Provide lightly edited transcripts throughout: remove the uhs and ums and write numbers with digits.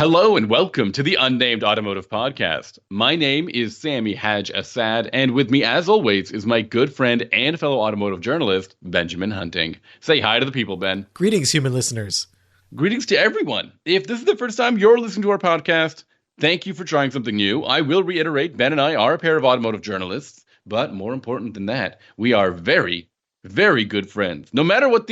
Hello and welcome to the Unnamed Automotive Podcast. My name is Sami Haj Assad, and with me, as always, is my good friend and fellow automotive journalist, Benjamin Hunting. Say hi to the people, Ben. Greetings, human listeners. Greetings to everyone. If this is the first time you're listening to our podcast, thank you for trying something new. I will reiterate, Ben and I are a pair of automotive journalists, but more important than that, we are very, very good friends. No matter what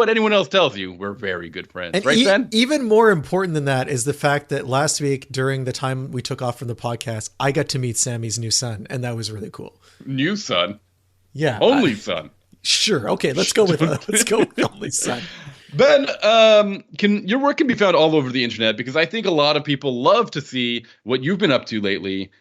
anyone else tells you, we're very good friends. And right, Ben? Even more important than that is the fact that last week, during the time we took off from the podcast, I got to meet Sammy's new son, and that was really cool. New son? Yeah. Only son? Sure. Okay, let's go with only son. Ben, your work can be found all over the internet because I think a lot of people love to see what you've been up to lately.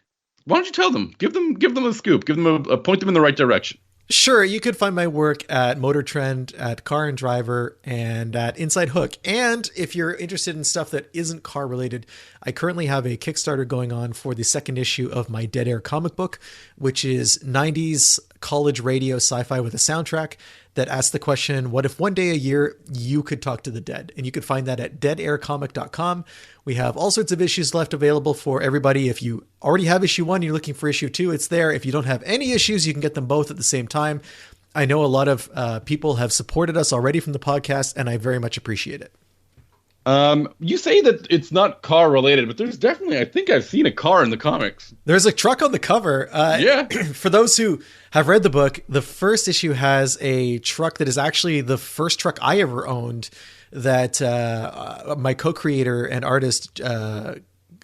Why don't you tell them? Give them a scoop. Give them point them in the right direction. Sure, you could find my work at Motor Trend, at Car and Driver, and at Inside Hook. And if you're interested in stuff that isn't car related, I currently have a Kickstarter going on for the second issue of my Dead Air comic book, which is 90s college radio sci-fi with a soundtrack that asks the question, what if one day a year you could talk to the dead? And you could find that at deadaircomic.com. We have all sorts of issues left available for everybody. If you already have issue 1, you're looking for issue 2, it's there. If you don't have any issues, you can get them both at the same time. I know a lot of people have supported us already from the podcast, and I very much appreciate it. You say that it's not car related, but there's definitely, I think I've seen a car in the comics. There's a truck on the cover. Yeah. For those who have read the book, the first issue has a truck that is actually the first truck I ever owned that my co-creator and artist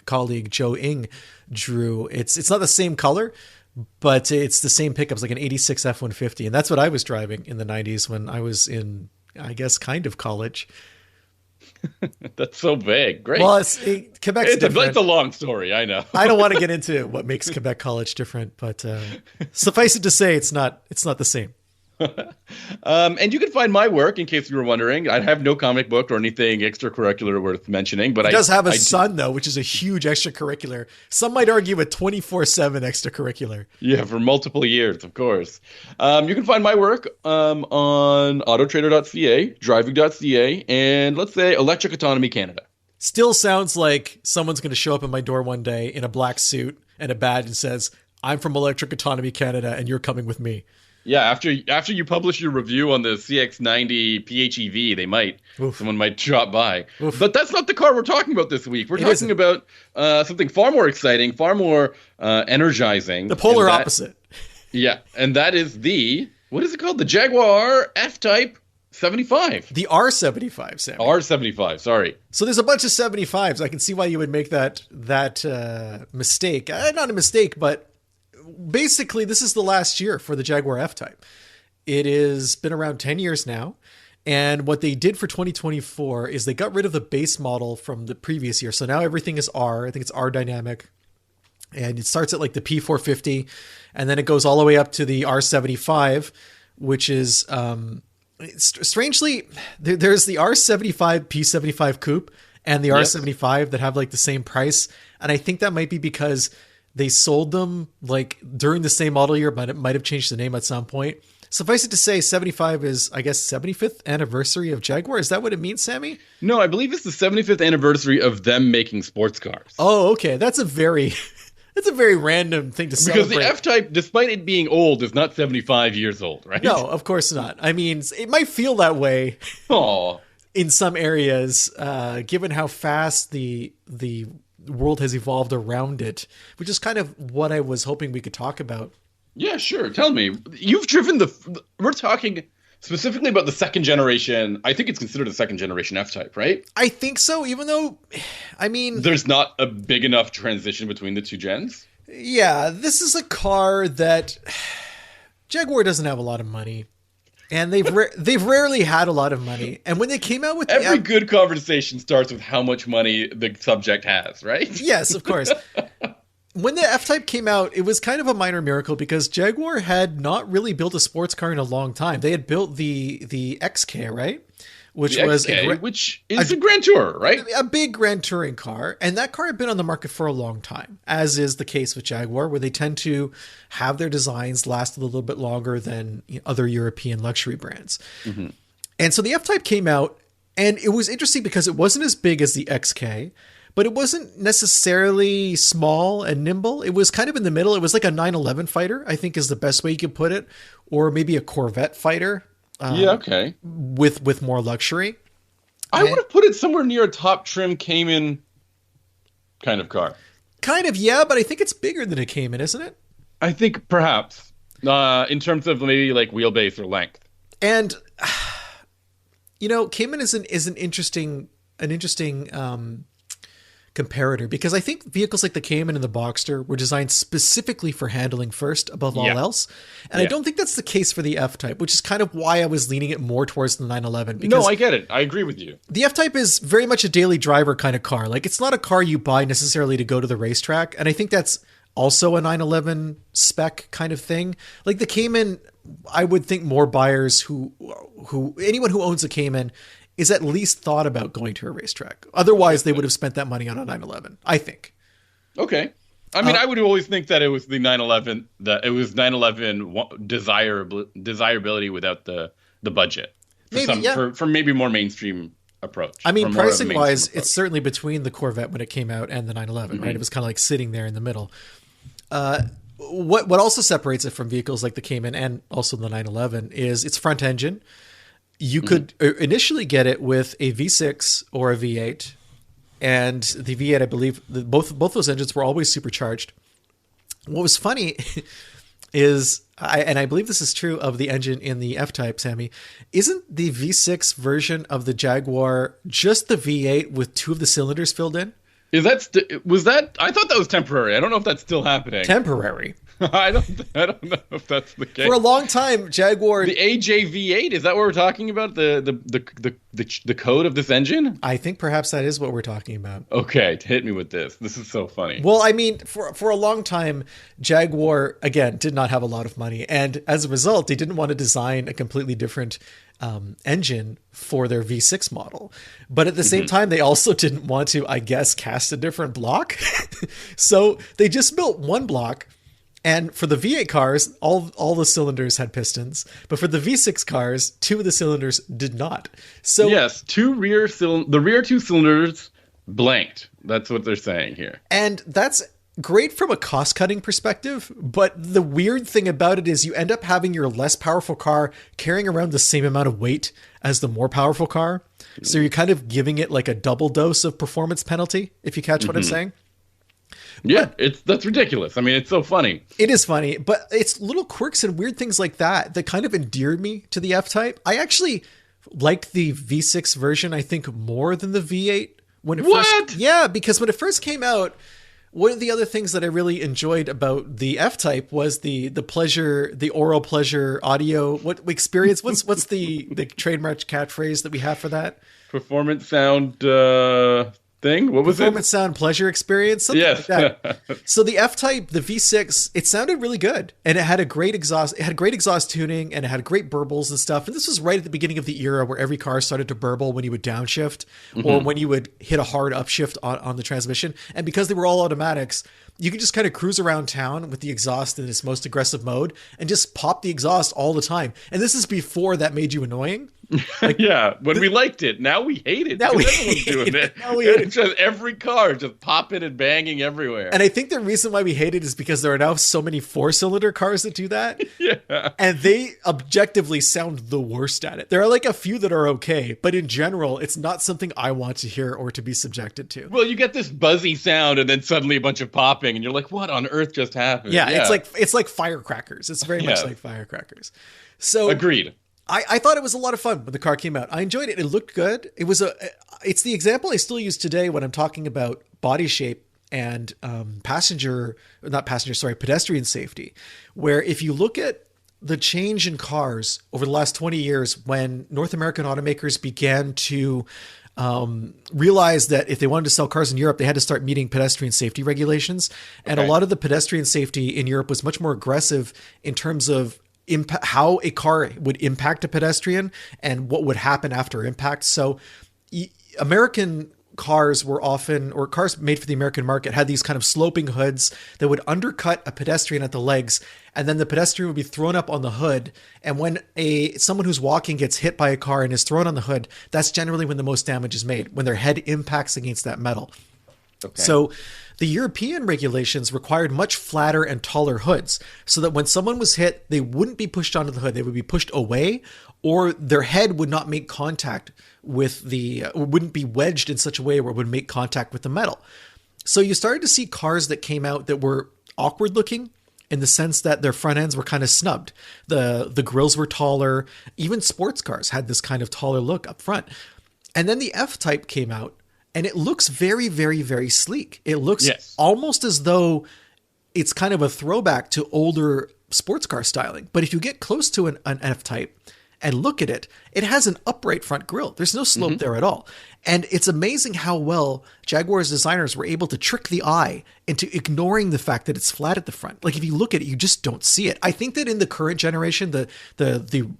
colleague Joe Ng drew. It's not the same color, but it's the same pickups, like an 86 F-150. And that's what I was driving in the 90s when I was in, I guess, kind of college. That's so vague. Great. Well, Quebec's different. It's a long story, I know. I don't want to get into what makes Quebec College different, but suffice it to say, it's not the same. And you can find my work, in case you were wondering. I have no comic book or anything extracurricular worth mentioning, but he does have a son, though, which is a huge extracurricular. Some might argue a 24/7 extracurricular. Yeah, for multiple years, of course. You can find my work on autotrader.ca, driving.ca, and let's say Electric Autonomy Canada. Still sounds like someone's going to show up in my door one day in a black suit and a badge and says, "I'm from Electric Autonomy Canada, and you're coming with me." Yeah, after you publish your review on the CX-90 PHEV, someone might drop by. Oof. But that's not the car we're talking about this week. We're talking about something far more exciting, far more energizing. The polar opposite. Yeah, and that is what is it called? The Jaguar F-Type 75. The R75, Sam. R75, sorry. So there's a bunch of 75s. I can see why you would make that mistake. Not a mistake, but basically, this is the last year for the Jaguar F-Type. It has been around 10 years now. And what they did for 2024 is they got rid of the base model from the previous year. So now everything is R. I think it's R Dynamic. And it starts at like the P450. And then it goes all the way up to the R75, which is, strangely, there's the R75 P75 Coupe and the R75 that have like the same price. And I think that might be because they sold them like during the same model year, but it might have changed the name at some point. Suffice it to say, 75 is, I guess, 75th anniversary of Jaguar. Is that what it means, Sammy? No, I believe it's the 75th anniversary of them making sports cars. Oh, okay. That's a very random thing to celebrate. Because the F-Type, despite it being old, is not 75 years old, right? No, of course not. I mean, it might feel that way. Aww. In some areas, given how fast the world has evolved around it, which is kind of what I was hoping we could talk about. Yeah, sure. Tell me. You've driven we're talking specifically about the second generation. I think it's considered a second generation F-Type, right? I think so, even though, I mean, there's not a big enough transition between the two gens. Yeah, this is a car that Jaguar doesn't have a lot of money. And they've rarely had a lot of money. And when they came out with every good conversation starts with how much money the subject has, right? Yes, of course. When the F-Type came out, it was kind of a minor miracle because Jaguar had not really built a sports car in a long time. They had built the XK, right? Which was a Grand Tourer, right? A big Grand Touring car. And that car had been on the market for a long time, as is the case with Jaguar, where they tend to have their designs last a little bit longer than other European luxury brands. Mm-hmm. And so the F-Type came out And it was interesting because it wasn't as big as the XK, but it wasn't necessarily small and nimble. It was kind of in the middle. It was like a 911 fighter, I think is the best way you could put it, or maybe a Corvette fighter. Yeah, okay. With more luxury. I would have put it somewhere near a top trim Cayman kind of car. Kind of, yeah, but I think it's bigger than a Cayman, isn't it? I think perhaps in terms of maybe like wheelbase or length. And Cayman is an interesting comparator, because I think vehicles like the Cayman and the Boxster were designed specifically for handling first above all else. And I don't think that's the case for the F-Type, which is kind of why I was leaning it more towards the 911. No, I get it. I agree with you. The F-Type is very much a daily driver kind of car. Like, it's not a car you buy necessarily to go to the racetrack. And I think that's also a 911 spec kind of thing. Like the Cayman, I would think more buyers anyone who owns a Cayman is at least thought about going to a racetrack. Otherwise, they would have spent that money on a 911, I think. Okay. I mean, I would always think that it was the 911, desirability without the budget. For maybe more mainstream approach. I mean, pricing-wise, it's certainly between the Corvette when it came out and the 911, right? It was kind of like sitting there in the middle. What also separates it from vehicles like the Cayman and also the 911 is its front engine. You could initially get it with a V6 or a V8, and the V8, I believe, both those engines were always supercharged. What was funny is, I believe this is true of the engine in the F-Type, Sami, isn't the V6 version of the Jaguar just the V8 with two of the cylinders filled in? I thought that was temporary. I don't know if that's still happening. Temporary. I don't know if that's the case. For a long time, Jaguar. The AJV8, is that what we're talking about? The code of this engine? I think perhaps that is what we're talking about. Okay, hit me with this. This is so funny. Well, I mean, for a long time, Jaguar again did not have a lot of money, and as a result, they didn't want to design a completely different engine for their V6 model. But at the same time, they also didn't want to, I guess, cast a different block. So they just built one block. And for the V8 cars, all the cylinders had pistons, but for the V6 cars, two of the cylinders did not. So yes, the rear two cylinders blanked. That's what they're saying here. And that's great from a cost-cutting perspective, but the weird thing about it is you end up having your less powerful car carrying around the same amount of weight as the more powerful car. So you're kind of giving it like a double dose of performance penalty, if you catch what I'm saying. Yeah, that's ridiculous. I mean, it's so funny. It is funny, but it's little quirks and weird things like that kind of endeared me to the F-Type. I actually like the V6 version, I think, more than the V8. Because when it first came out, one of the other things that I really enjoyed about the F-Type was the oral pleasure audio experience. What's the trademark catchphrase that we have for that? Performance sound thing? What was Performance sound pleasure experience? Something like that. So the F-Type, the V6, it sounded really good. And it had a great exhaust. It had great exhaust tuning, and it had great burbles and stuff. And this was right at the beginning of the era where every car started to burble when you would downshift or when you would hit a hard upshift on the transmission. And because they were all automatics, you could just kind of cruise around town with the exhaust in its most aggressive mode and just pop the exhaust all the time. And this is before that made you annoying. Like, when we liked it. Now we hate it. Now everyone's doing it. Now we hate it. Just every car just popping and banging everywhere. And I think the reason why we hate it is because there are now so many 4-cylinder cars that do that. Yeah. And they objectively sound the worst at it. There are like a few that are okay, but in general, it's not something I want to hear or to be subjected to. Well, you get this buzzy sound and then suddenly a bunch of popping and you're like, what on earth just happened? Yeah. It's like firecrackers. It's very much like firecrackers. So agreed. I thought it was a lot of fun when the car came out. I enjoyed it. It looked good. It's the example I still use today when I'm talking about body shape and pedestrian safety, where if you look at the change in cars over the last 20 years, when North American automakers began to realize that if they wanted to sell cars in Europe, they had to start meeting pedestrian safety regulations. And a lot of the pedestrian safety in Europe was much more aggressive in terms of how a car would impact a pedestrian and what would happen after impact. So American cars were often, or cars made for the American market, had these kind of sloping hoods that would undercut a pedestrian at the legs, and then the pedestrian would be thrown up on the hood. And when someone who's walking gets hit by a car and is thrown on the hood, that's generally when the most damage is made, when their head impacts against that metal. Okay. So the European regulations required much flatter and taller hoods, so that when someone was hit, they wouldn't be pushed onto the hood, they would be pushed away, or their head would not make contact with wouldn't be wedged in such a way where it would make contact with the metal. So you started to see cars that came out that were awkward looking, in the sense that their front ends were kind of snubbed. The grills were taller. Even sports cars had this kind of taller look up front. And then the F-Type came out, and it looks very, very, very sleek. It looks almost as though it's kind of a throwback to older sports car styling. But if you get close to an F-Type and look at it, it has an upright front grille. There's no slope there at all. And it's amazing how well Jaguar's designers were able to trick the eye into ignoring the fact that it's flat at the front. Like if you look at it, you just don't see it. I think that in the current generation, the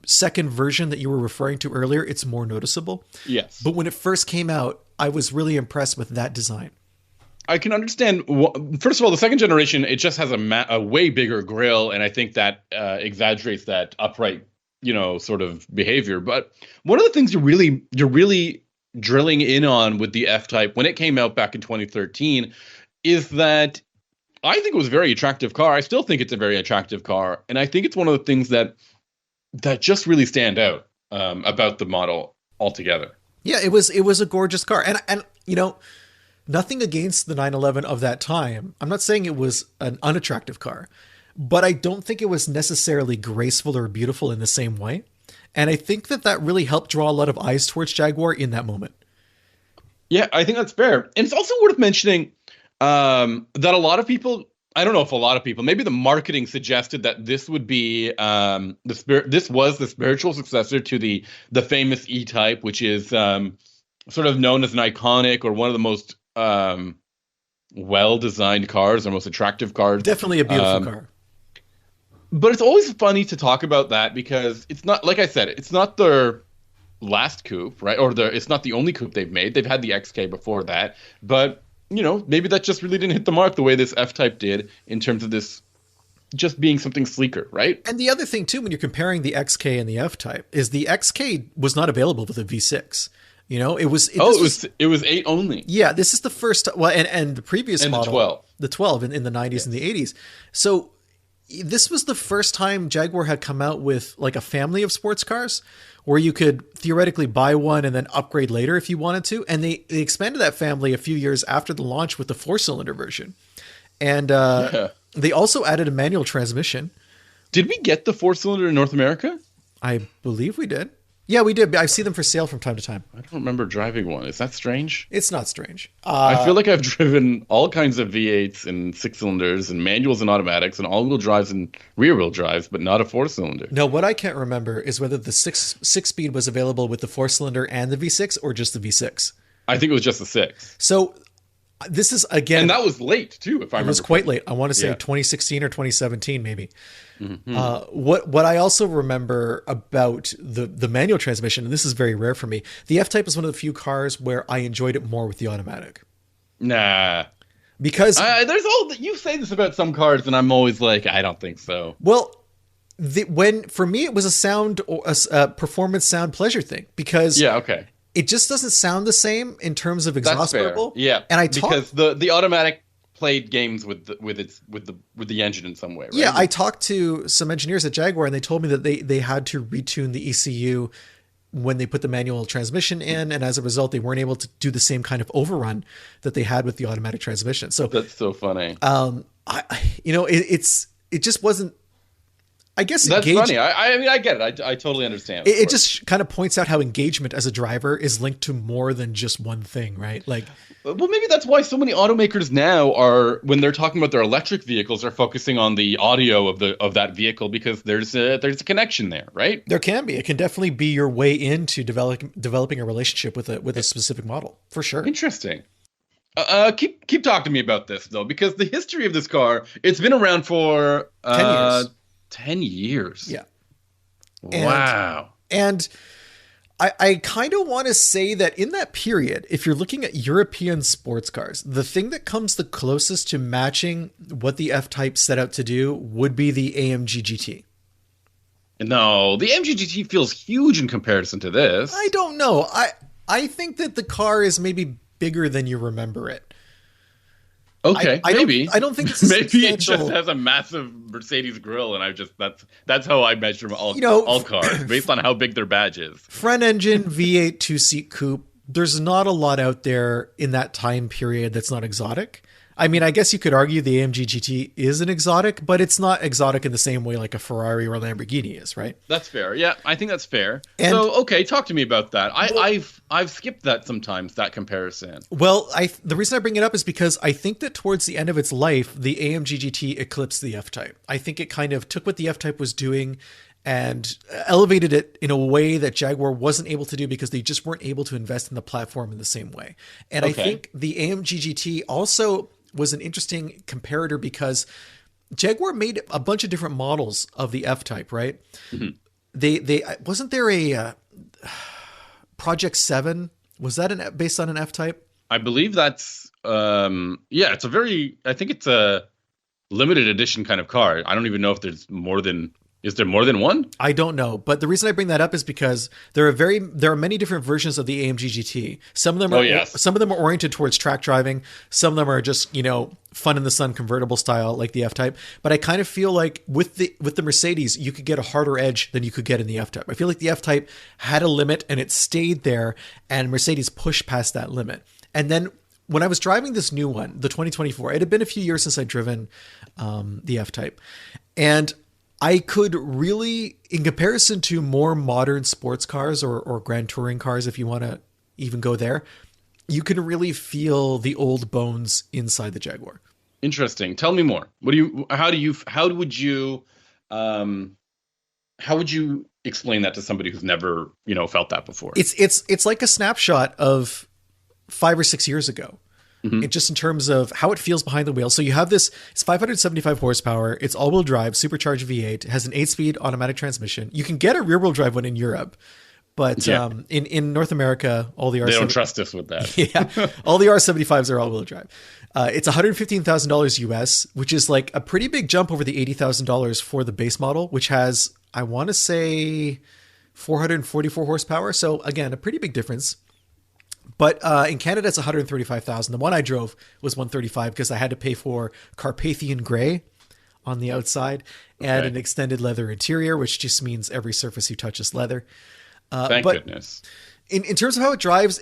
second version that you were referring to earlier, it's more noticeable. Yes. But when it first came out, I was really impressed with that design. I can understand. First of all, the second generation, it just has a way bigger grille, and I think that exaggerates that upright, sort of behavior. But one of the things you're really drilling in on with the F-Type when it came out back in 2013 is that I think it was a very attractive car. I still think it's a very attractive car, and I think it's one of the things that just really stand out about the model altogether. Yeah, it was a gorgeous car, and nothing against the 911 of that time. I'm not saying it was an unattractive car, but I don't think it was necessarily graceful or beautiful in the same way. And I think that really helped draw a lot of eyes towards Jaguar in that moment. Yeah, I think that's fair. And it's also worth mentioning that a lot of people, I don't know if a lot of people, maybe the marketing suggested that this would be this was the spiritual successor to the famous E-Type, which is sort of known as an iconic or one of the most well-designed cars or most attractive cars. Definitely a beautiful car. But it's always funny to talk about that because it's not, like I said, it's not their last coupe, right? Or it's not the only coupe they've made. They've had the XK before that. But, maybe that just really didn't hit the mark the way this F-Type did in terms of this just being something sleeker, right? And the other thing, too, when you're comparing the XK and the F-Type, is the XK was not available with a V6. It was 8 only. Yeah, this is the first. Well, and the previous model, the 12 in the 90s and the 80s. So this was the first time Jaguar had come out with like a family of sports cars where you could theoretically buy one and then upgrade later if you wanted to. And they expanded that family a few years after the launch with the 4-cylinder version. And they also added a manual transmission. Did we get the 4-cylinder in North America? I believe we did. Yeah, we did. I see them for sale from time to time. I don't remember driving one. Is that strange? It's not strange. I feel like I've driven all kinds of V8s and 6-cylinders and manuals and automatics and all-wheel drives and rear-wheel drives, but not a 4-cylinder. No, what I can't remember is whether the six-speed was available with the 4-cylinder and the V6 or just the V6. I think it was just the 6. So this is, again... And that was late, too, if I remember. It was quite late. I want to say 2016 or 2017, maybe. Mm-hmm. What I also remember about the manual transmission, and this is very rare for me, the F-Type is one of the few cars where I enjoyed it more with the automatic. Nah. Because... you say this about some cars, and I'm always like, I don't think so. Well... for me, it was a sound or a performance sound pleasure thing because it just doesn't sound the same in terms of exhaust level. Yeah, and because the automatic played games with the engine in some way. Right? Yeah, I talked to some engineers at Jaguar and they told me that they had to retune the ECU when they put the manual transmission in, and as a result, they weren't able to do the same kind of overrun that they had with the automatic transmission. So that's so funny. It just wasn't. I guess that's funny. I mean, I get it. I totally understand. It just kind of points out how engagement as a driver is linked to more than just one thing, right? Like, well, maybe that's why so many automakers now are, when they're talking about their electric vehicles, are focusing on the audio of that vehicle because there's a connection there, right? There can be. It can definitely be your way into developing a relationship with a specific model, for sure. Interesting. Keep talking to me about this though, because the history of this car, it's been around for 10 years. 10 years. Yeah. Wow. And I kind of want to say that in that period, if you're looking at European sports cars, the thing that comes the closest to matching what the F-Type set out to do would be the AMG GT. No, the AMG GT feels huge in comparison to I this. don't know. I think that the car is maybe bigger than you remember it. Okay, maybe. I don't think it's a Maybe it just substantial. has a massive Mercedes grille, and that's how I measure You know, all cars based on how big their badge is. front engine V8 two-seat coupe. There's not a lot out there in that time period that's not exotic. I mean, I guess you could argue the AMG GT is an exotic, but it's not exotic in the same way like a Ferrari or a Lamborghini is, right? That's fair. Yeah, I think that's fair. And So, okay, talk to me about that. I've skipped that sometimes, that comparison. well, the reason I bring it up is because I think that towards the end of its life, the AMG GT eclipsed the F-Type. I think it kind of took what the F-Type was doing and elevated it in a way that Jaguar wasn't able to do because they just weren't able to invest in the platform in the same way. And I Okay. think the AMG GT also was an interesting comparator because Jaguar made a bunch of different models of the F-Type, right? Mhm. They wasn't there a Project 7? Was that based on an F-Type? I believe that's yeah, I think it's a limited edition kind of car. I don't even know if there's more than is there more than one? I don't know, but the reason I bring that up is because there are many different versions of the AMG GT. Some of them are Oh, yes. some of them are oriented towards track driving. Some of them are just, fun in the sun convertible style like the F-Type. But I kind of feel like with the Mercedes, you could get a harder edge than you could get in the F-Type. I feel like the F-Type had a limit and it stayed there, and Mercedes pushed past that limit. And then when I was driving this new one, the 2024, it had been a few years since I'd driven the F-Type, and I could really, in comparison to more modern sports cars or grand touring cars, if you want to even go there, you can really feel the old bones inside the Jaguar. Interesting. Tell me more. How would you explain that to somebody who's never, felt that before? It's like a snapshot of 5 or 6 years ago. Mhm. Just in terms of how it feels behind the wheel. So you have this, it's 575 horsepower. It's all-wheel drive, supercharged V8. It has an 8-speed automatic transmission. You can get a rear-wheel drive one in Europe, but Yeah. in North America, all the They don't R7 trust us with that. yeah, all the R75s are all-wheel drive. It's $115,000 US, which is like a pretty big jump over the $80,000 for the base model, which has, I want to say, 444 horsepower. So again, a pretty big difference. But in Canada, it's 135,000. The one I drove was 135 because I had to pay for Carpathian gray on the outside and Okay. an extended leather interior, which just means every surface you touch is leather. Thank but goodness. in terms of how it drives,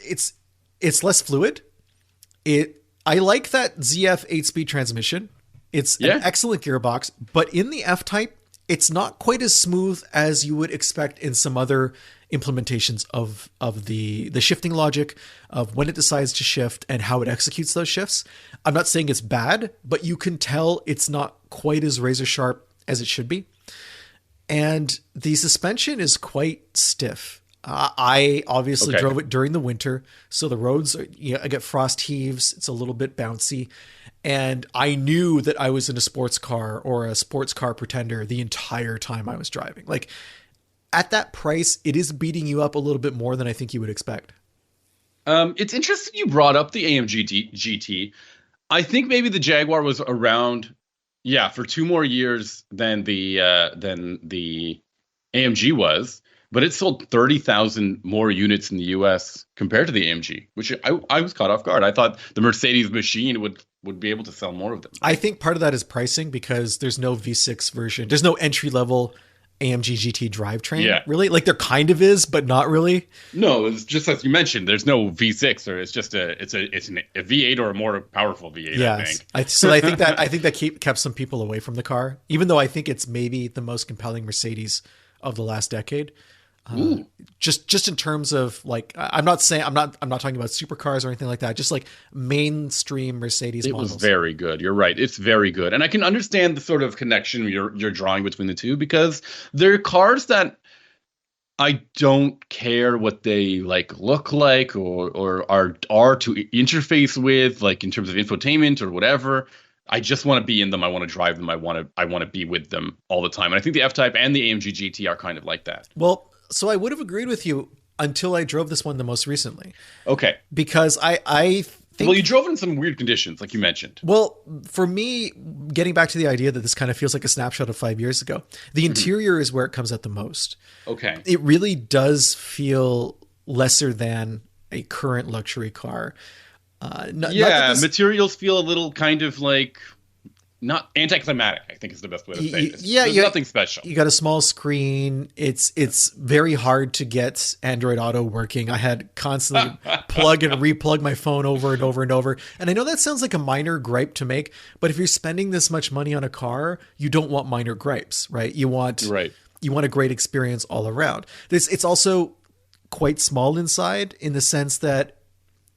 it's less fluid. I like that ZF 8-speed transmission. It's Yeah. an excellent gearbox, but in the F-Type, it's not quite as smooth as you would expect in some other implementations of the shifting logic of when it decides to shift and how it executes those shifts. I'm not saying it's bad, but you can tell it's not quite as razor sharp as it should be. And the suspension is quite stiff. I obviously Okay. drove it during the winter, so the roads, I get frost heaves. It's a little bit bouncy, and I knew that I was in a sports car or a sports car pretender the entire time I was driving. Like at that price, it is beating you up a little bit more than I think you would expect. It's interesting you brought up the AMG GT. I think maybe the Jaguar was around, yeah, for 2 more years than the AMG was, but it sold 30,000 more units in the US compared to the AMG, which I was caught off guard. I thought the Mercedes machine would be able to sell more of them. I think part of that is pricing because there's no V6 version. There's no entry level AMG GT drivetrain, Yeah. really. Like there kind of is, but not really. No, it's just as you mentioned. There's no V6, or it's just a V8 or a more powerful V8. I Yes. think. I think that kept some people away from the car, even though I think it's maybe the most compelling Mercedes of the last decade. Ooh. Just in terms of like, I'm not talking about supercars or anything like that. Just like mainstream Mercedes It models. was very good. You're right. It's very good. And I can understand the sort of connection you're drawing between the two because they're cars that I don't care what they look like or are to interface with, like in terms of infotainment or whatever. I just want to be in them. I want to drive them. I want to be with them all the time. And I think the F-Type and the AMG GT are kind of like that. Well, so I would have agreed with you until I drove this one the most recently. Okay. Because I think... Well, you drove it in some weird conditions, like you mentioned. Well, for me, getting back to the idea that this kind of feels like a snapshot of 5 years ago, the interior is where it comes out the most. Okay. It really does feel lesser than a current luxury car. Materials feel a little kind of like not anticlimactic, I think is the best way to say it. There's nothing special. You got a small screen. It's very hard to get Android Auto working. I had constantly plug and replug my phone over and over and over. And I know that sounds like a minor gripe to make, but if you're spending this much money on a car, you don't want minor gripes, right? You want a great experience all around. It's also quite small inside in the sense that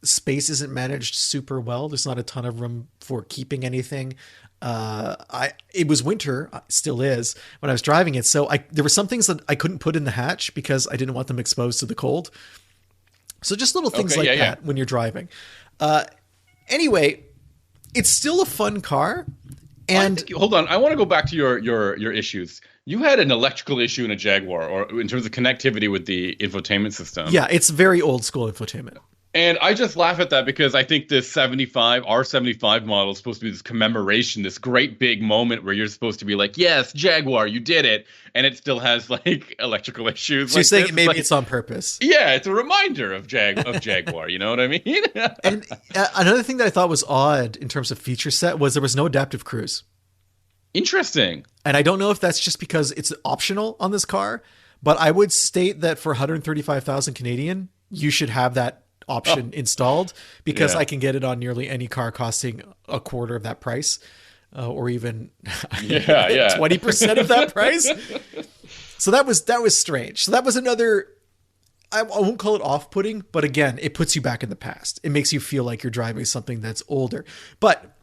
space isn't managed super well. There's not a ton of room for keeping anything. It was winter, still is, when I was driving it. So there were some things that I couldn't put in the hatch because I didn't want them exposed to the cold. So just little things that when you're driving. Anyway, it's still a fun car. And hold on, I want to go back to your issues. You had an electrical issue in a Jaguar, or in terms of connectivity with the infotainment system. Yeah, it's very old school infotainment. And I just laugh at that because I think this R75 model is supposed to be this commemoration, this great big moment where you're supposed to be like, yes, Jaguar, you did it. And it still has like electrical issues. So you're saying maybe it's on purpose. Yeah, it's a reminder of Jaguar. You know what I mean? And another thing that I thought was odd in terms of feature set was there was no adaptive cruise. Interesting. And I don't know if that's just because it's optional on this car, but I would state that for 135,000 Canadian, you should have that option installed, because I can get it on nearly any car costing a quarter of that price, or even 20% of that price. So that was strange. So that was another, I won't call it off-putting, but again, it puts you back in the past. It makes you feel like you're driving something that's older. But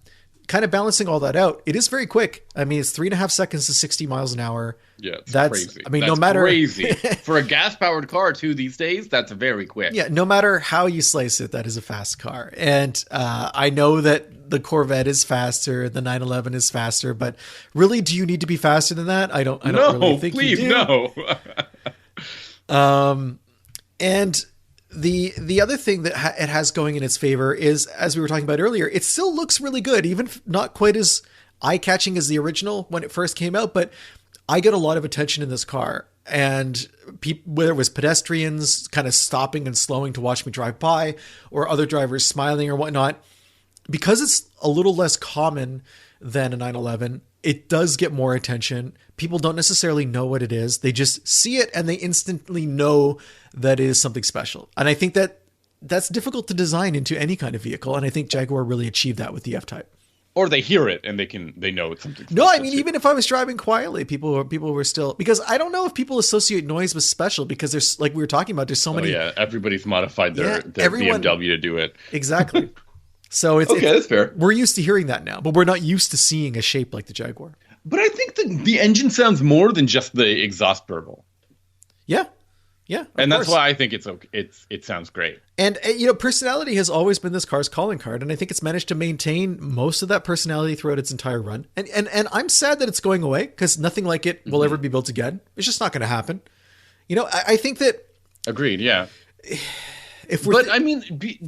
kind of balancing all that out, it is very quick. I mean, it's 3.5 seconds to 60 miles an hour. Yeah, that's crazy. I mean, that's no matter crazy for a gas-powered car too these days. That's very quick. Yeah, no matter how you slice it, that is a fast car. And I know that the Corvette is faster, the 911 is faster, but really, do you need to be faster than that? I don't really think you do. No. And the other thing that it has going in its favor is, as we were talking about earlier, it still looks really good, even if not quite as eye-catching as the original when it first came out. But I get a lot of attention in this car, and whether it was pedestrians kind of stopping and slowing to watch me drive by, or other drivers smiling or whatnot, because it's a little less common than a 911, it does get more attention. People don't necessarily know what it is. They just see it and they instantly know that it is something special. And I think that that's difficult to design into any kind of vehicle. And I think Jaguar really achieved that with the F-Type. Or they hear it and they know it's something special. No, I mean, even if I was driving quietly, people were still, because I don't know if people associate noise with special, because there's, like we were talking about, there's so many. Yeah, everybody's modified their BMW to do it. Exactly. So that's fair. We're used to hearing that now, but we're not used to seeing a shape like the Jaguar. But I think the engine sounds more than just the exhaust burble. Yeah. Yeah. And that's why I think it sounds great. And, personality has always been this car's calling card. And I think it's managed to maintain most of that personality throughout its entire run. And I'm sad that it's going away, because nothing like it will ever be built again. It's just not going to happen. I think that. Agreed. Yeah.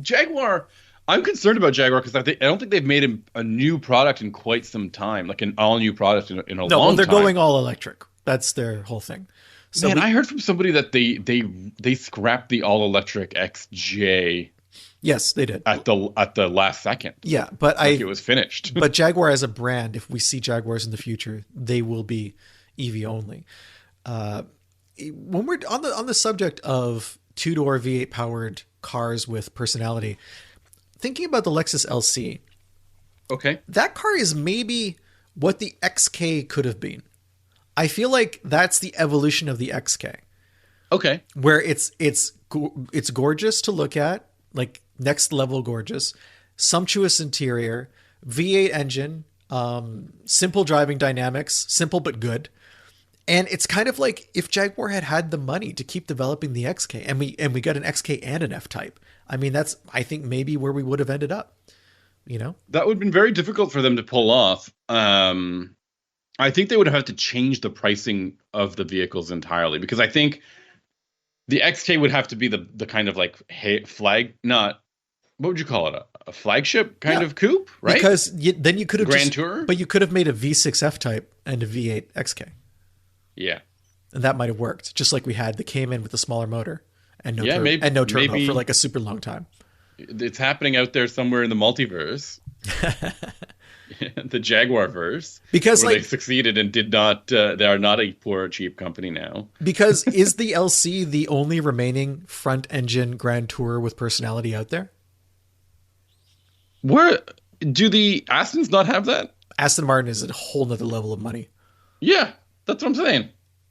Jaguar. I'm concerned about Jaguar because I don't think they've made a new product in quite some time, like an all-new product in a long time. No, they're going all electric. That's their whole thing. So I heard from somebody that they scrapped the all-electric XJ. Yes, they did. At the last second. Yeah, but it was finished. But Jaguar as a brand, if we see Jaguars in the future, they will be EV only. When we're on the subject of two-door V8 powered cars with personality, thinking about the Lexus LC. Okay. That car is maybe what the XK could have been. I feel like that's the evolution of the XK. Okay. Where it's gorgeous to look at, like next level gorgeous, sumptuous interior, V8 engine, simple driving dynamics, simple but good. And it's kind of like if Jaguar had the money to keep developing the XK, and we got an XK and an F-Type. I mean, that's, I think, maybe where we would have ended up, That would have been very difficult for them to pull off. I think they would have had to change the pricing of the vehicles entirely, because I think The XK would have to be the kind of like flag, not what would you call it? A flagship kind of coupe, right? Because then you could have Grand Tour, but you could have made a V6 F-Type and a V8 XK. Yeah, and that might have worked. Just like we had the Cayman with a smaller motor and no turbo for like a super long time. It's happening out there somewhere in the multiverse. The Jaguar verse, because where they succeeded and did not. They are not a poor, cheap company now. Because is the LC the only remaining front engine Grand Tour with personality out there? Where do the Astons not have that? Aston Martin is a whole nother level of money. Yeah, that's what I'm saying.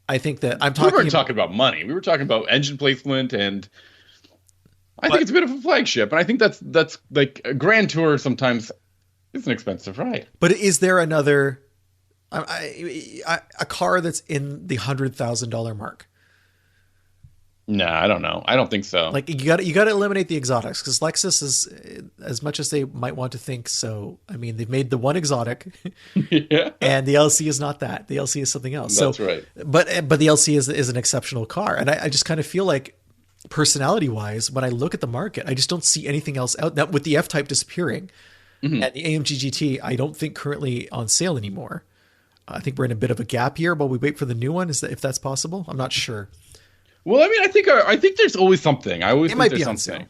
I think that we weren't talking about money. We were talking about engine placement, and I think it's a bit of a flagship. And I think that's like a Grand Tour sometimes. It's an expensive ride. But is there another a car that's in the $100,000 mark? No, I don't know. I don't think so. Like you got to eliminate the exotics, because Lexus is, as much as they might want to think so. I mean, they've made the one exotic, yeah, and the LC is not that. The LC is something else. That's right. But the LC is an exceptional car, and I just kind of feel like, personality wise, when I look at the market, I just don't see anything else out. Now with the F-Type disappearing. Mm-hmm. And the AMG GT, I don't think currently on sale anymore. I think we're in a bit of a gap here while we wait for the new one. If that's possible? I'm not sure. Well, I mean, I think there's always something. I always think there's something.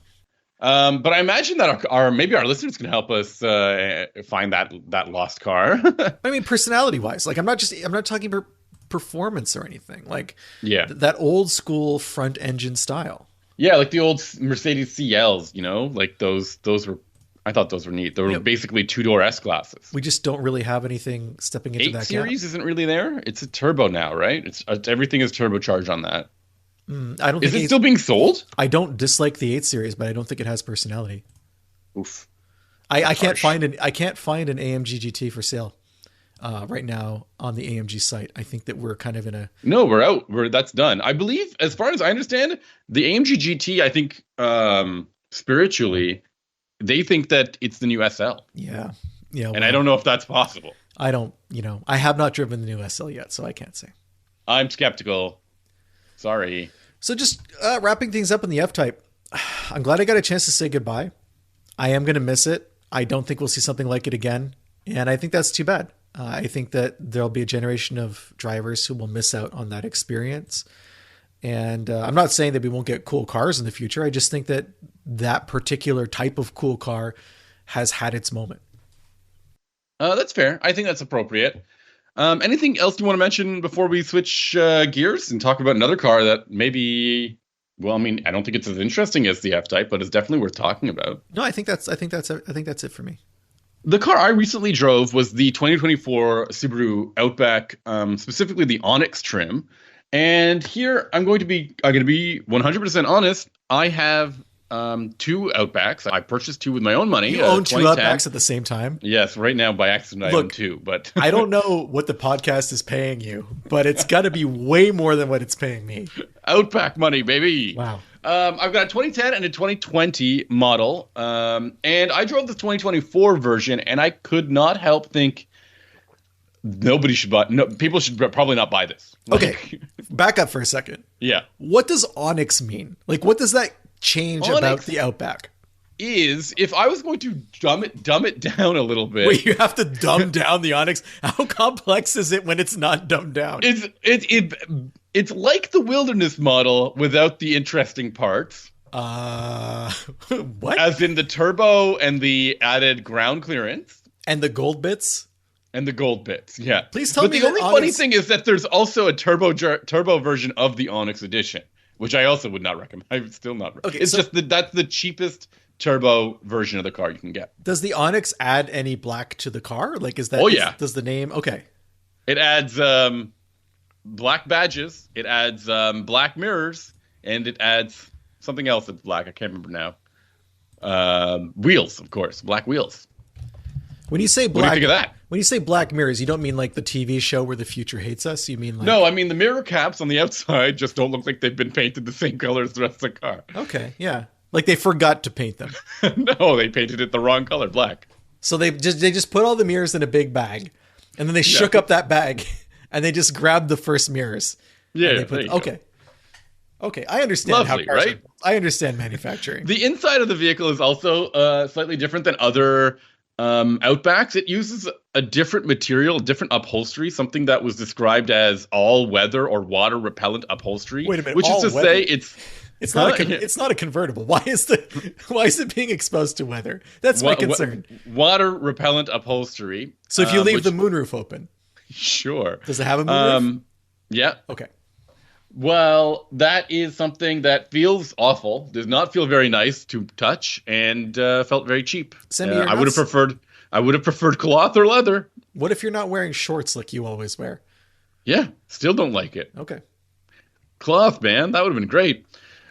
But I imagine that maybe our listeners can help us find that lost car. I mean, personality wise, like I'm not talking about performance or anything. Like that old school front engine style. Yeah, like the old Mercedes CLs. You know, like those were. I thought those were neat. They were basically two-door S-classes. We just don't really have anything stepping into that 8 Series isn't really there. It's a turbo now, right? It's everything is turbocharged on that. I don't. Is it still being sold? I don't dislike the 8 Series, but I don't think it has personality. Oof. I can't find an AMG GT for sale right now on the AMG site. I think that we're kind of in a... No, we're out. That's done. I believe, as far as I understand, the AMG GT, I think spiritually... They think that it's the new SL. Yeah. And I don't know if that's possible. I don't, I have not driven the new SL yet, so I can't say. I'm skeptical. Sorry. So just wrapping things up in the F-Type, I'm glad I got a chance to say goodbye. I am going to miss it. I don't think we'll see something like it again. And I think that's too bad. I think that there'll be a generation of drivers who will miss out on that experience. And I'm not saying that we won't get cool cars in the future. I just think that particular type of cool car has had its moment. That's fair. I think that's appropriate. Anything else you want to mention before we switch gears and talk about another car that maybe, well, I mean, I don't think it's as interesting as the F-Type, but it's definitely worth talking about. No, I think that's it for me. The car I recently drove was the 2024 Subaru Outback, specifically the Onyx trim. And here I'm going to be 100% honest. I have 2 Outbacks. I purchased 2 with my own money. You own 2 Outbacks at the same time? Yes, right now by accident I own 2. But I don't know what the podcast is paying you, but it's got to be way more than what it's paying me. Outback money, baby. Wow. I've got a 2010 and a 2020 model, and I drove the 2024 version, and I could not help think people should probably not buy this. Okay, back up for a second. Yeah. What does Onyx mean? Like, what does that change about the Outback? If I was going to dumb it down a little bit. Wait, you have to dumb down the Onyx? How complex is it when it's not dumbed down? It's like the Wilderness model without the interesting parts. What? As in the turbo and the added ground clearance. And the gold bits? And the gold bits, yeah. Please tell me. But the only funny thing is that there's also a turbo version of the Onyx Edition, which I also would not recommend. I would still not recommend. Okay, it's just that's the cheapest turbo version of the car you can get. Does the Onyx add any black to the car? Like, is that? Oh yeah. Does the name? Okay. It adds black badges. It adds black mirrors, and it adds something else that's black. I can't remember now. Wheels, of course, black wheels. When you say black, what do you think of that? When you say black mirrors, you don't mean like the TV show where the future hates us? You mean like... No, I mean the mirror caps on the outside just don't look like they've been painted the same color as the rest of the car. Okay, yeah. Like they forgot to paint them. No, they painted it the wrong color, black. So they just put all the mirrors in a big bag, and then they shook up that bag, and they just grabbed the first mirrors. Yeah, okay. Okay, I understand Lovely, how cars right? are built. I understand manufacturing. The inside of the vehicle is also slightly different than other Outbacks. It uses a different material, different upholstery, something that was described as all-weather or water-repellent upholstery, Wait a minute, which is all to weather? say it's It's not a convertible. Why is it being exposed to weather? That's my concern. Water-repellent upholstery. So if you leave the moonroof open, sure. does it have a moonroof? Yeah. Okay. Well, that is something that feels awful. Does not feel very nice to touch, and felt very cheap. Sami, I would have preferred. I would have preferred cloth or leather. What if you're not wearing shorts like you always wear? Yeah, still don't like it. Okay. Cloth, man, that would have been great.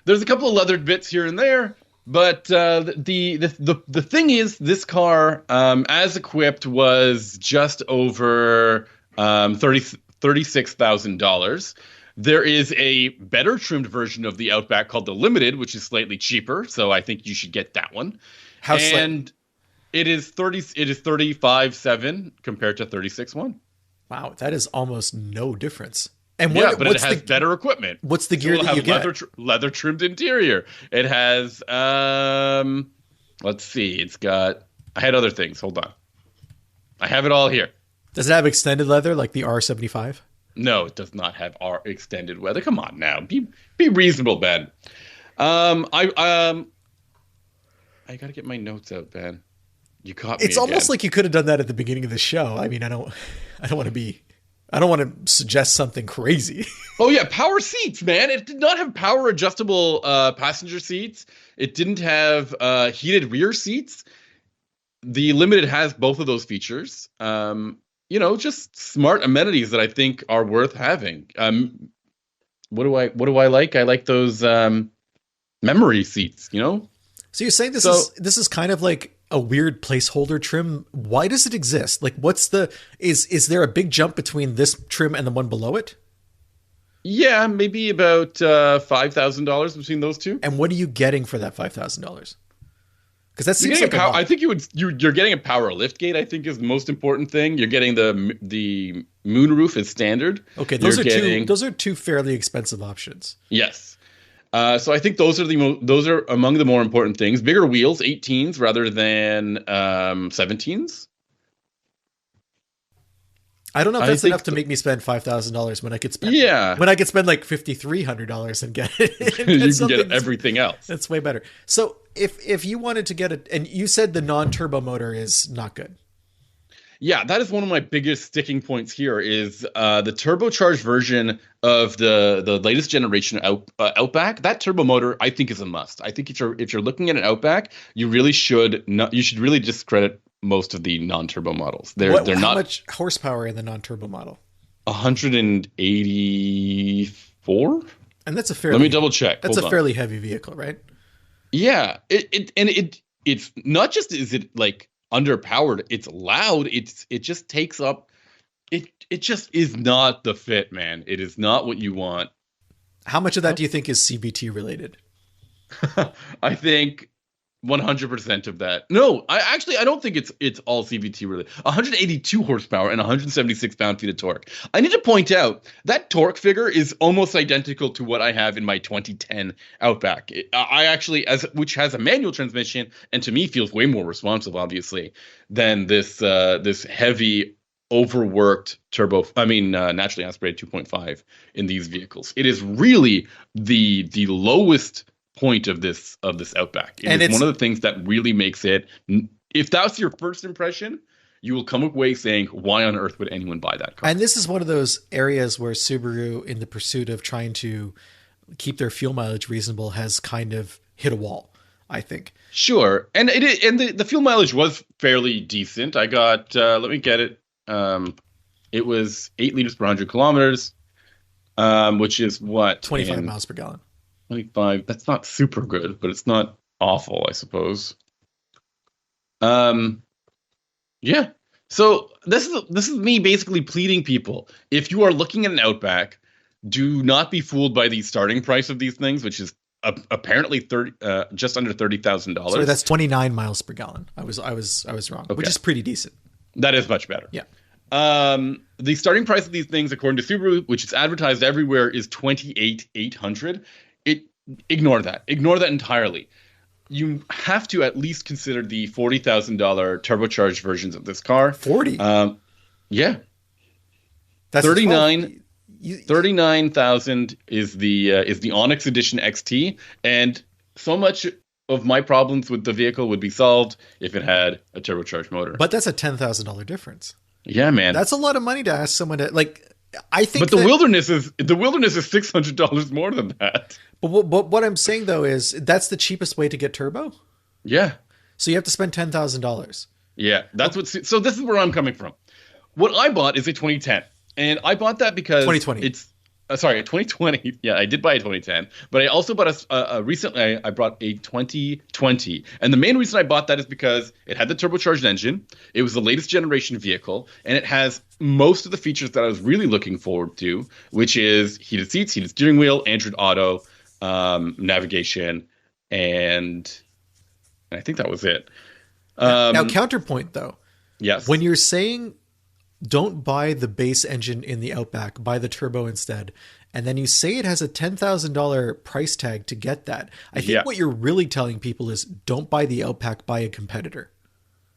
There's a couple of leather bits here and there, but the thing is, this car, as equipped, was just over $36,000. There is a better trimmed version of the Outback called the Limited, which is slightly cheaper. So I think you should get that one. And it is 35.7 compared to 36.1. Wow, that is almost no difference. And but it has better equipment. What's the gear that you get? Leather trimmed interior. It has let's see. It's got. I had other things. Hold on. I have it all here. Does it have extended leather like the R75? No, it does not have our extended weather. Come on now, be reasonable, Ben. I gotta get my notes out, Ben. You caught me. It's almost like you could have done that at the beginning of the show. I mean, I don't want to suggest something crazy. Oh yeah, power seats, man. It did not have power adjustable passenger seats. It didn't have heated rear seats. The Limited has both of those features. Just smart amenities that I think are worth having. What do I like? I like those memory seats, So you're saying this is kind of like a weird placeholder trim. Why does it exist? Like, is there a big jump between this trim and the one below it? Yeah, maybe about $5,000 between those two. And what are you getting for that $5,000? Because that seems like I think you're getting a power lift gate. I think is the most important thing. You're getting the moonroof as standard. Okay, those are two fairly expensive options. Yes, so I think those are among the more important things. Bigger wheels, 18s rather than 17s. I don't know if that's enough to make me spend $5,000 when I could spend like $5,300 and get it. You can get everything else. That's way better. So if you wanted to get it, and you said the non-turbo motor is not good. Yeah, that is one of my biggest sticking points here is the turbocharged version of the latest generation Outback. That turbo motor, I think, is a must. I think if you're looking at an Outback, you should really discredit most of the non-turbo models. They're not. How much horsepower in the non-turbo model? 184. And that's a fairly. Let me double check. That's a fairly heavy vehicle, right? Yeah. It's not just is it like underpowered. It's loud. It just takes up. It just is not the fit, man. It is not what you want. How much of that do you think is CVT related? I think 100% of that. No, I don't think it's all CVT related. 182 horsepower and 176 pound-feet of torque. I need to point out that torque figure is almost identical to what I have in my 2010 Outback. Which has a manual transmission and to me feels way more responsive, obviously, than this heavy, overworked naturally aspirated 2.5 in these vehicles. It is really the lowest point of this Outback. It's one of the things that really makes it. If that's your first impression, you will come away saying, "Why on earth would anyone buy that car?" And this is one of those areas where Subaru, in the pursuit of trying to keep their fuel mileage reasonable, has kind of hit a wall, I think. Sure, and the fuel mileage was fairly decent. I got let me get it. It was 8 liters per 100 kilometers, which is what 25 miles per gallon. 25. That's not super good, but it's not awful, I suppose. Yeah. So this is me basically pleading people. If you are looking at an Outback, do not be fooled by the starting price of these things, which is apparently just under $30,000. So that's 29 miles per gallon. I was wrong, okay. Which is pretty decent. That is much better. Yeah. The starting price of these things, according to Subaru, which is advertised everywhere, is $28,800. Ignore that. Ignore that entirely. You have to at least consider the $40,000 turbocharged versions of this car. 40. Yeah. That's 39 39,000 is the Onyx Edition XT, and so much of my problems with the vehicle would be solved if it had a turbocharged motor. But that's a $10,000 difference. Yeah, man. That's a lot of money to ask someone to, like, I think. But the wilderness is $600 more than that. But what I'm saying though is that's the cheapest way to get turbo. Yeah. So you have to spend $10,000. Yeah, that's what. So this is where I'm coming from. What I bought is a 2010, and I bought that because 2020. It's sorry, a 2020. Yeah, I did buy a 2010, but I also bought a recently. I bought a 2020, and the main reason I bought that is because it had the turbocharged engine. It was the latest generation vehicle, and it has most of the features that I was really looking forward to, which is heated seats, heated steering wheel, Android Auto, navigation, and I think that was it. Now, counterpoint though. Yes. When you're saying don't buy the base engine in the Outback, buy the turbo instead, and then you say it has a $10,000 price tag to get that, I think what you're really telling people is don't buy the Outback, buy a competitor.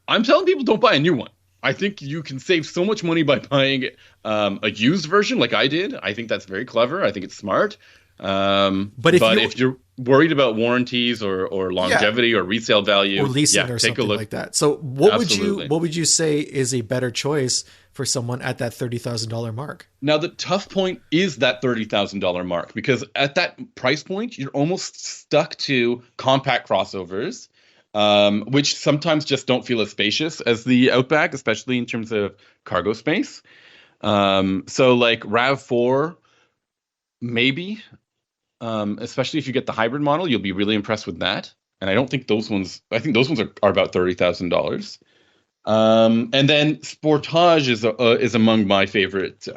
I'm telling people don't buy a new one. I think you can save so much money by buying a used version like I did. I think that's very clever. I think it's smart. But if you're worried about warranties or longevity or resale value or leasing or something like that, so what would you say is a better choice for someone at that $30,000 mark? Now the tough point is that $30,000 mark, because at that price point you're almost stuck to compact crossovers, which sometimes just don't feel as spacious as the Outback, especially in terms of cargo space. So like RAV4, maybe. Especially if you get the hybrid model, you'll be really impressed with that. And I don't think those ones. I think those ones are about $30,000. And then Sportage is among my favorite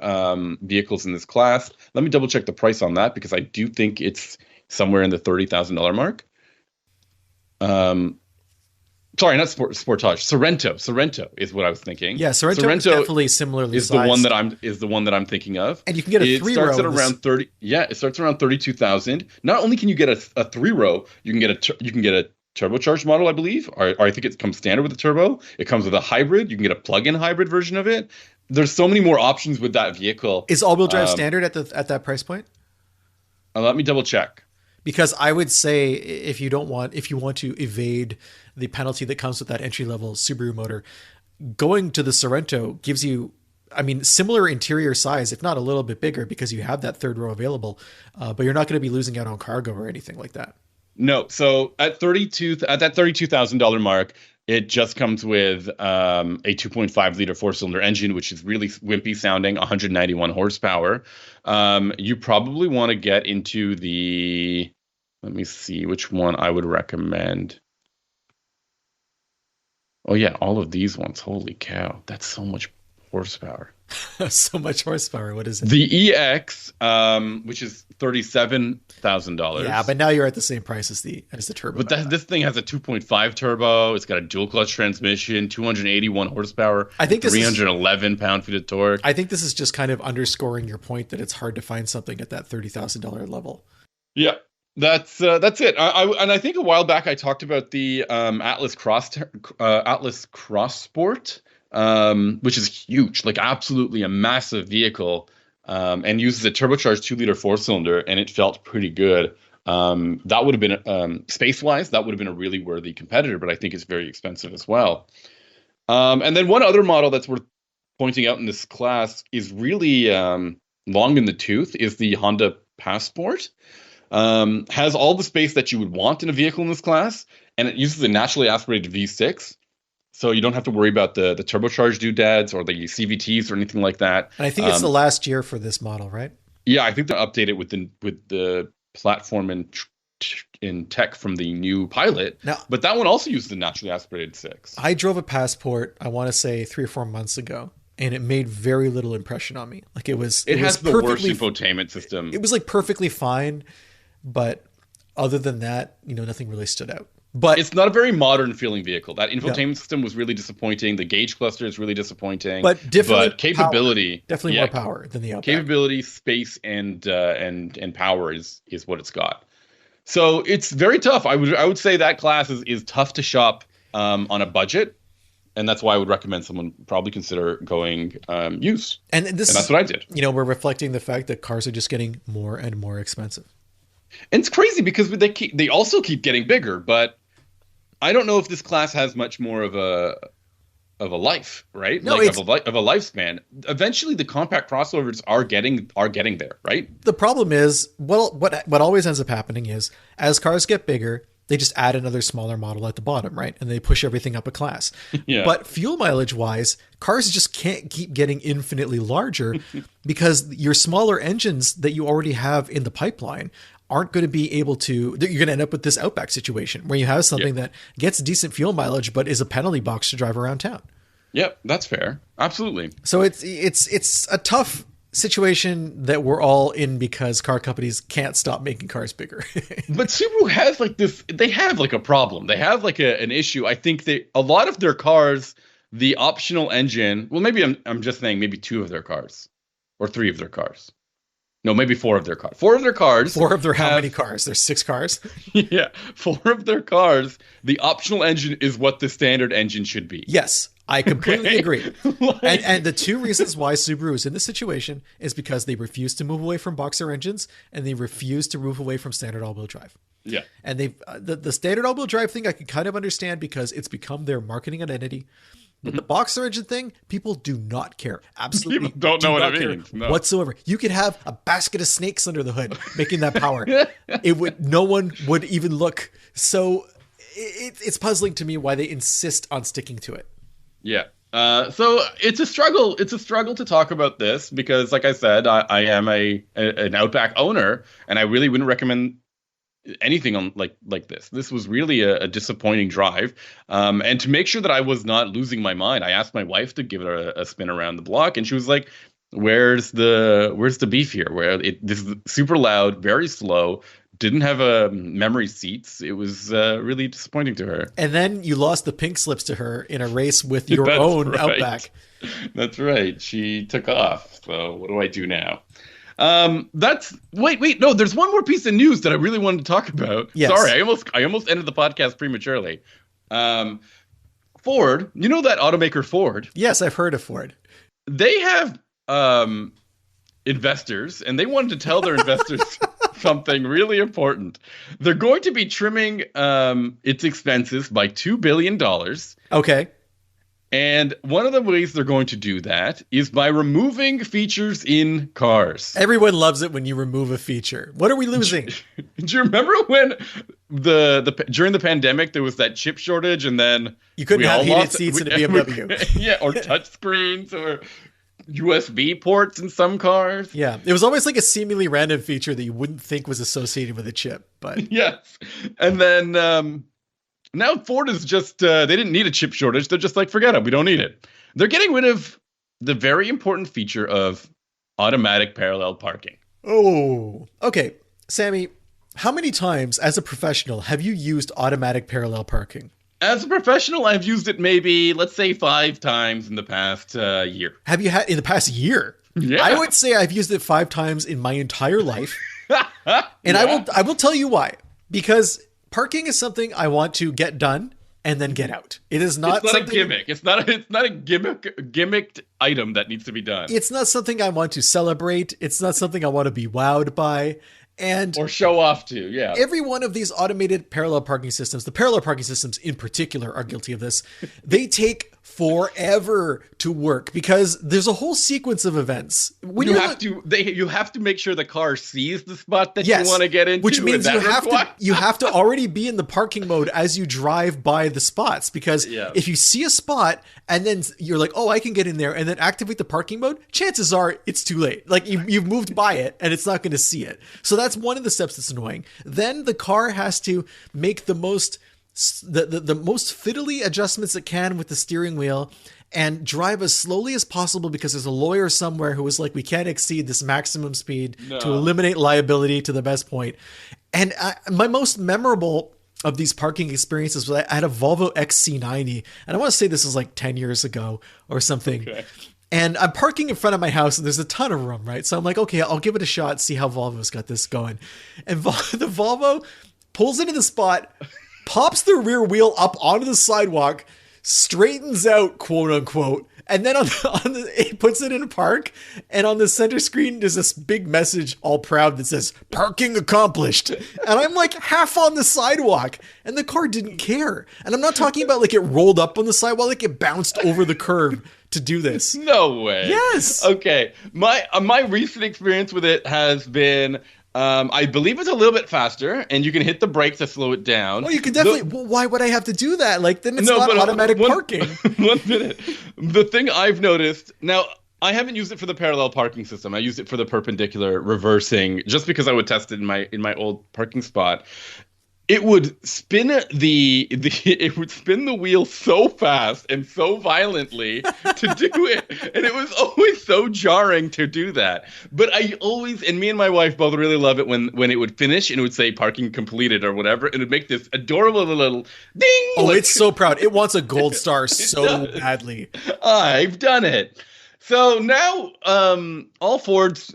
vehicles in this class. Let me double check the price on that, because I do think it's somewhere in the $30,000 mark. Sorry, not Sportage. Sorrento is what I was thinking. Yeah, Sorrento is definitely similarly sized. Is the one that I'm thinking of. And you can get a 3-row. It starts at around 30. Yeah, it starts around 32,000. Not only can you get a 3-row, you can get a turbocharged model, I believe, or I think it comes standard with the turbo. It comes with a hybrid. You can get a plug-in hybrid version of it. There's so many more options with that vehicle. Is all-wheel drive standard at that price point? Let me double check. Because I would say if you want to evade the penalty that comes with that entry-level Subaru motor, going to the Sorrento gives you, I mean, similar interior size, if not a little bit bigger, because you have that 3rd row available, but you're not going to be losing out on cargo or anything like that. No, so at that $32,000 mark, it just comes with a 2.5 liter 4-cylinder engine, which is really wimpy sounding, 191 horsepower. You probably want to get into the, let me see which one I would recommend. Oh yeah, all of these ones. Holy cow, that's so much horsepower. So much horsepower. What is it? The EX, which is $37,000. Yeah, but now you're at the same price as the turbo. But this thing has a 2.5 turbo. It's got a dual clutch transmission, 281 horsepower. I think 311 pound-feet of torque. I think this is just kind of underscoring your point that it's hard to find something at that $30,000 level. Yeah. That's it. I think a while back I talked about the Atlas Cross Sport, which is huge, like absolutely a massive vehicle, and uses a turbocharged 2-liter 4-cylinder, and it felt pretty good. That would have been space-wise, that would have been a really worthy competitor, but I think it's very expensive as well. And then one other model that's worth pointing out in this class is really long in the tooth is the Honda Passport. Has all the space that you would want in a vehicle in this class, and it uses a naturally aspirated V6, so you don't have to worry about the turbocharged doodads or the CVTs or anything like that. And I think it's the last year for this model, right? Yeah, I think they update it with the platform in tech from the new Pilot. Now, but that one also uses the naturally aspirated 6. I drove a Passport, I want to say 3 or 4 months ago, and it made very little impression on me. Like it has the worst infotainment system. It was like perfectly fine. But other than that, nothing really stood out. But it's not a very modern feeling vehicle. That infotainment system was really disappointing. The gauge cluster is really disappointing. But capability, power. Definitely more power than the Outback. Capability, space, and power is what it's got. So it's very tough. I would say that class is tough to shop on a budget, and that's why I would recommend someone probably consider going used. And And that's what I did. we're reflecting the fact that cars are just getting more and more expensive. And it's crazy because they also keep getting bigger, but I don't know if this class has much more of a life, right? No, like of a lifespan. Eventually, the compact crossovers are getting there, right? The problem is, well, what always ends up happening is as cars get bigger, they just add another smaller model at the bottom, right? And they push everything up a class. Yeah. But fuel mileage wise, cars just can't keep getting infinitely larger because your smaller engines that you already have in the pipeline aren't going to be able to, you're going to end up with this Outback situation where you have something that gets decent fuel mileage, but is a penalty box to drive around town. Yep, that's fair. Absolutely. So it's a tough situation that we're all in because car companies can't stop making cars bigger. But Subaru has like this, they have like a problem. They have like an issue. I think a lot of their cars, the optional engine, well, maybe I'm just saying maybe 2 of their cars or 3 of their cars. No, maybe 4 of their cars. 4 of their cars. 4 of their how many cars? There's 6 cars. Yeah, 4 of their cars. The optional engine is what the standard engine should be. Yes, I completely agree. Like- and the 2 reasons why Subaru is in this situation is because they refuse to move away from boxer engines and they refuse to move away from standard all-wheel drive. Yeah. And they've the standard all-wheel drive thing I can kind of understand because it's become their marketing identity. But the boxer engine thing, people do not care. Absolutely People don't know what not it care means. No. whatsoever. You could have a basket of snakes under the hood making that power. No one would even look. So it's puzzling to me why they insist on sticking to it. Yeah. So it's a struggle. It's a struggle to talk about this because, like I said, I am an Outback owner, and I really wouldn't recommend anything on like this. This was really a disappointing drive. And to make sure that I was not losing my mind, I asked my wife to give it a spin around the block, and she was like, "Where's the beef here? This is super loud, very slow." Didn't have memory seats. It was really disappointing to her. And then you lost the pink slips to her in a race with your own right. Outback. That's right. She took off. So what do I do now? Wait. No, there's one more piece of news that I really wanted to talk about. Yes. Sorry, I almost ended the podcast prematurely. Ford, you know that automaker Ford? Yes, I've heard of Ford. They have investors, and they wanted to tell their investors something really important. They're going to be trimming its expenses by $2 billion. Okay. And one of the ways they're going to do that is by removing features in cars. Everyone loves it when you remove a feature. What are we losing? Do you remember when during the pandemic there was that chip shortage, and then You couldn't have heated seats in a BMW. Yeah, or touch screens or USB ports in some cars. Yeah, it was always like a seemingly random feature that you wouldn't think was associated with a chip, but Yes. And then now Ford is just, they didn't need a chip shortage. They're just like, forget it. We don't need it. They're getting rid of the very important feature of automatic parallel parking. oh, okay. Sammy, how many times as a professional have you used automatic parallel parking? As a professional, I've used it maybe, let's say, 5 times in the past year. Have you had in the past year? Yeah. I would say I've used it 5 times in my entire life. And Yeah. I will tell you why. Because parking is something I want to get done and then get out. It is not, It's not something, a gimmick. It's not a gimmicked item that needs to be done. It's not something I want to celebrate. It's not something I want to be wowed by. And Or show off to, yeah. every one of these automated parallel parking systems, the parallel parking systems in particular are guilty of this. They take forever to work because there's a whole sequence of events. When You you're have to make sure the car sees the spot that Yes, you want to get into. which means and that you have to already be in the parking mode as you drive by the spots, because Yeah. if you see a spot and then you're like, oh, I can get in there and then activate the parking mode, chances are it's too late. Like you've moved by it and it's not going to see it. So that's one of the steps that's annoying. Then the car has to make the most fiddly adjustments it can with the steering wheel and drive as slowly as possible because there's a lawyer somewhere who is like, we can't exceed this maximum speed to eliminate liability to the best point. And my most memorable of these parking experiences was I had a Volvo XC90, and I want to say this was like 10 years ago or something. Okay. And I'm parking in front of my house and there's a ton of room, right? So I'm like, okay, I'll give it a shot, see how Volvo's got this going. And the Volvo pulls into the spot, pops the rear wheel up onto the sidewalk, straightens out, quote unquote, and then it puts it in park, and on the center screen there's this big message, all proud, that says "Parking accomplished." And I'm like half on the sidewalk, and the car didn't care. And I'm not talking about like it rolled up on the sidewalk, like it bounced over the curb to do this. No way. Yes. Okay. My recent experience with it has been, I believe it's a little bit faster, and you can hit the brake to slow it down. Oh, you can definitely. Well, why would I have to do that? Like, then it's not automatic parking. 1 minute. The thing I've noticed now, I haven't used it for the parallel parking system. I used it for the perpendicular reversing, just because I would test it in my old parking spot. It would spin it would spin the wheel so fast and so violently to do it, and it was always so jarring to do that. But and me and my wife both really love it when it would finish and it would say "parking completed" or whatever, and it would make this adorable little ding. Oh, it's so proud. It wants a gold star so badly. I've done it. So now, all Fords,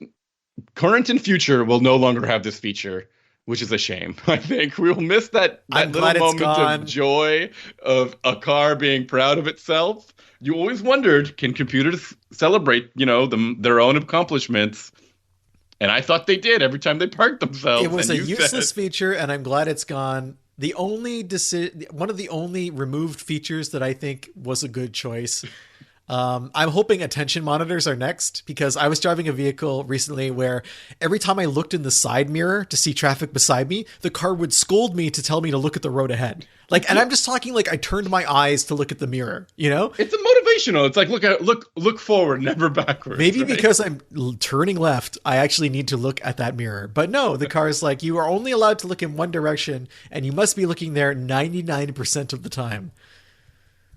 current and future, will no longer have this feature, which is a shame. I think we will miss that little moment of joy of a car being proud of itself. You always wondered, can computers celebrate, their own accomplishments? And I thought they did every time they parked themselves. It was a useless feature, and I'm glad it's gone. One of the only removed features that I think was a good choice. I'm hoping attention monitors are next, because I was driving a vehicle recently where every time I looked in the side mirror to see traffic beside me, the car would scold me to tell me to look at the road ahead. Like, and I'm just talking like I turned my eyes to look at the mirror, It's a motivational. It's like, look forward, never backwards. Maybe right? Because I'm turning left, I actually need to look at that mirror. But no, the car is like, you are only allowed to look in one direction, and you must be looking there 99% of the time.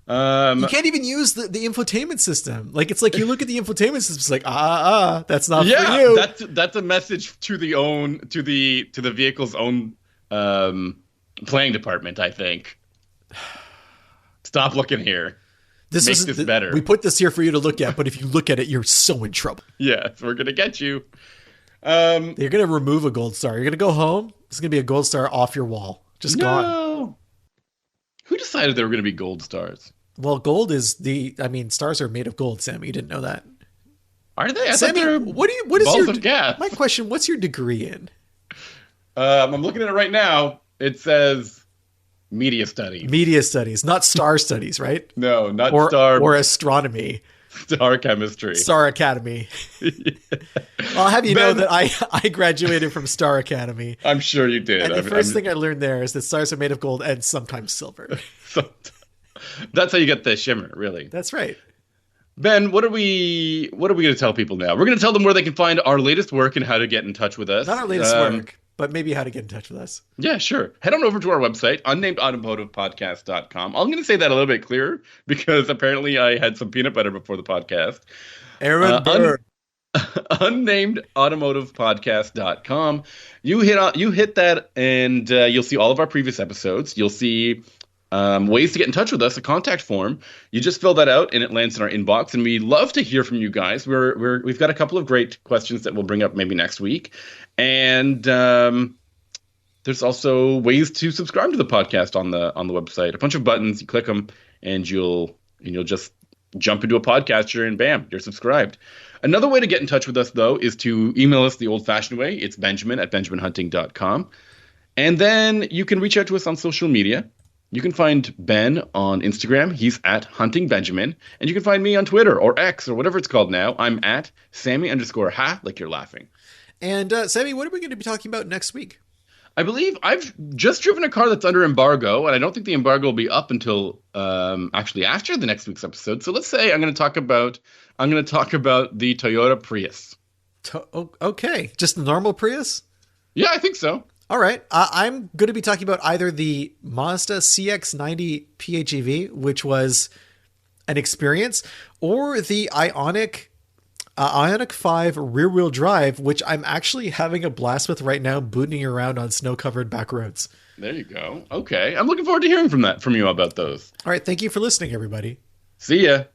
You can't even use the infotainment system. Like, it's like you look at the infotainment system, it's like, that's not for you. That's a message to the vehicle's own planning department, I think. Stop looking here. Make this better. We put this here for you to look at, but if you look at it, you're so in trouble. Yes, we're gonna get you. You're gonna remove a gold star. You're gonna go home. It's gonna be a gold star off your wall. Just gone. Who decided there were gonna be gold stars? Well, gold is stars are made of gold, Sammy. You didn't know that. Are they? Sammy, what is your gas? My question, what's your degree in? I'm looking at it right now. It says media studies. Media studies, not star studies, right? No, not star. Or astronomy. Star chemistry. Star Academy. I'll have you know that I graduated from Star Academy. I'm sure you did. And the first thing I learned there is that stars are made of gold and sometimes silver. That's how you get the shimmer, really. That's right. Ben, what are we going to tell people now? We're going to tell them where they can find our latest work and how to get in touch with us. Not our latest work, but maybe how to get in touch with us. Yeah, sure. Head on over to our website, unnamedautomotivepodcast.com. I'm going to say that a little bit clearer because apparently I had some peanut butter before the podcast. Unnamedautomotivepodcast.com. You hit that, and you'll see all of our previous episodes. You'll see ways to get in touch with us, a contact form. You just fill that out and it lands in our inbox, and we love to hear from you guys. We've got a couple of great questions that we'll bring up maybe next week, and there's also ways to subscribe to the podcast on the website. A bunch of buttons, you click them, and you'll just jump into a podcatcher, and bam, you're subscribed. Another way to get in touch with us, though, is to email us the old-fashioned way. It's benjamin@benjaminhunting.com, and then you can reach out to us on social media. You can find Ben on Instagram. He's @HuntingBenjamin. And you can find me on Twitter or X or whatever it's called now. I'm @Sammy_ha, like you're laughing. And Sammy, what are we going to be talking about next week? I believe I've just driven a car that's under embargo, and I don't think the embargo will be up until actually after the next week's episode. So let's say I'm going to talk about the Toyota Prius. Okay, just the normal Prius? Yeah, I think so. All right. I'm going to be talking about either the Mazda CX-90 PHEV, which was an experience, or the Ioniq 5 rear-wheel drive, which I'm actually having a blast with right now, booting around on snow-covered back roads. There you go. Okay. I'm looking forward to hearing from you about those. All right. Thank you for listening, everybody. See ya.